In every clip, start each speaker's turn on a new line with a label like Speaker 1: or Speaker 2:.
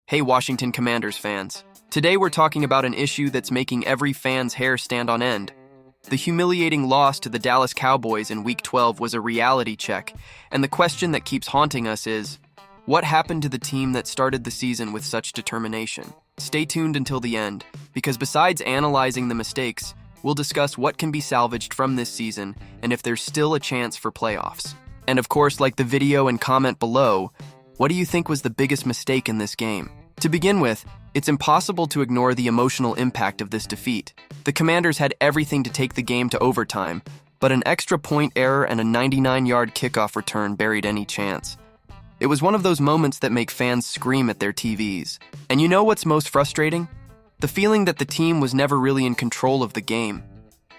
Speaker 1: Hey Washington Commanders fans. Today we're talking about an issue that's making every fan's hair stand on end. The humiliating loss to the Dallas Cowboys in Week 12 was a reality check, and the question that keeps haunting us is, what happened to the team that started the season with such determination? Stay tuned until the end, because besides analyzing the mistakes, we'll discuss what can be salvaged from this season and if there's still a chance for playoffs. And of course, like the video and comment below, what do you think was the biggest mistake in this game? To begin with, it's impossible to ignore the emotional impact of this defeat. The Commanders had everything to take the game to overtime, but an extra point error and a 99-yard kickoff return buried any chance. It was one of those moments that make fans scream at their TVs. And you know what's most frustrating? The feeling that the team was never really in control of the game.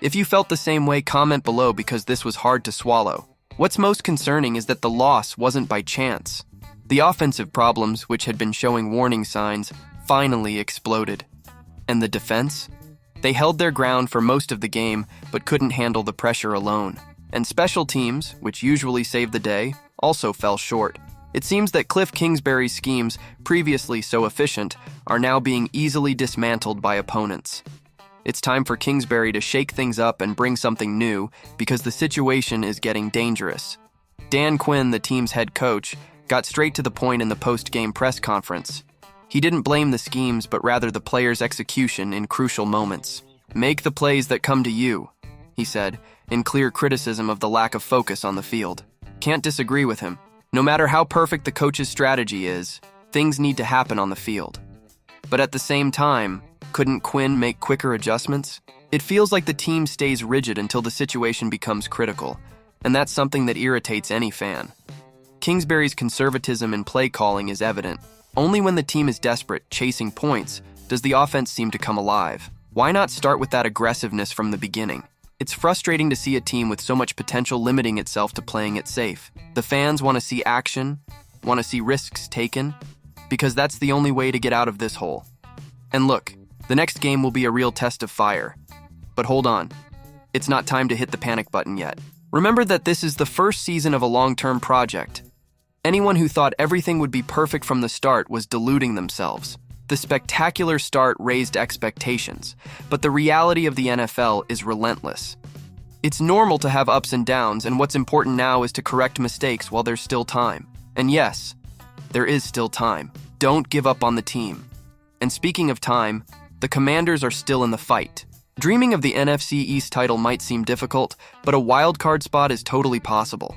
Speaker 1: If you felt the same way, comment below because this was hard to swallow. What's most concerning is that the loss wasn't by chance. The offensive problems, which had been showing warning signs, finally exploded. And the defense? They held their ground for most of the game, but couldn't handle the pressure alone. And special teams, which usually save the day, also fell short. It seems that Cliff Kingsbury's schemes, previously so efficient, are now being easily dismantled by opponents. It's time for Kingsbury to shake things up and bring something new, because the situation is getting dangerous. Dan Quinn, the team's head coach, got straight to the point in the post-game press conference. He didn't blame the schemes, but rather the players' execution in crucial moments. "Make the plays that come to you," he said, in clear criticism of the lack of focus on the field. Can't disagree with him. No matter how perfect the coach's strategy is, things need to happen on the field. But at the same time, couldn't Quinn make quicker adjustments? It feels like the team stays rigid until the situation becomes critical, and that's something that irritates any fan. Kingsbury's conservatism in play calling is evident. Only when the team is desperate, chasing points, does the offense seem to come alive. Why not start with that aggressiveness from the beginning? It's frustrating to see a team with so much potential limiting itself to playing it safe. The fans want to see action, want to see risks taken, because that's the only way to get out of this hole. And look, the next game will be a real test of fire. But hold on, it's not time to hit the panic button yet. Remember that this is the first season of a long-term project. Anyone who thought everything would be perfect from the start was deluding themselves. The spectacular start raised expectations, but the reality of the NFL is relentless. It's normal to have ups and downs, and what's important now is to correct mistakes while there's still time. And yes, there is still time. Don't give up on the team. And speaking of time, the Commanders are still in the fight. Dreaming of the NFC East title might seem difficult, but a wild card spot is totally possible.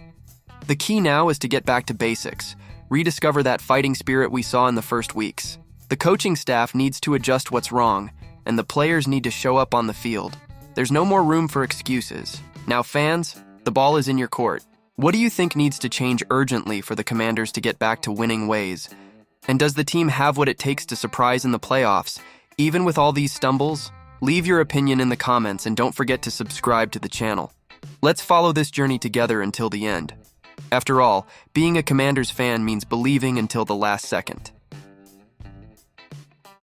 Speaker 1: The key now is to get back to basics, rediscover that fighting spirit we saw in the first weeks. The coaching staff needs to adjust what's wrong, and the players need to show up on the field. There's no more room for excuses. Now fans, the ball is in your court. What do you think needs to change urgently for the Commanders to get back to winning ways? And does the team have what it takes to surprise in the playoffs, even with all these stumbles? Leave your opinion in the comments and don't forget to subscribe to the channel. Let's follow this journey together until the end. After all, being a Commanders fan means believing until the last second.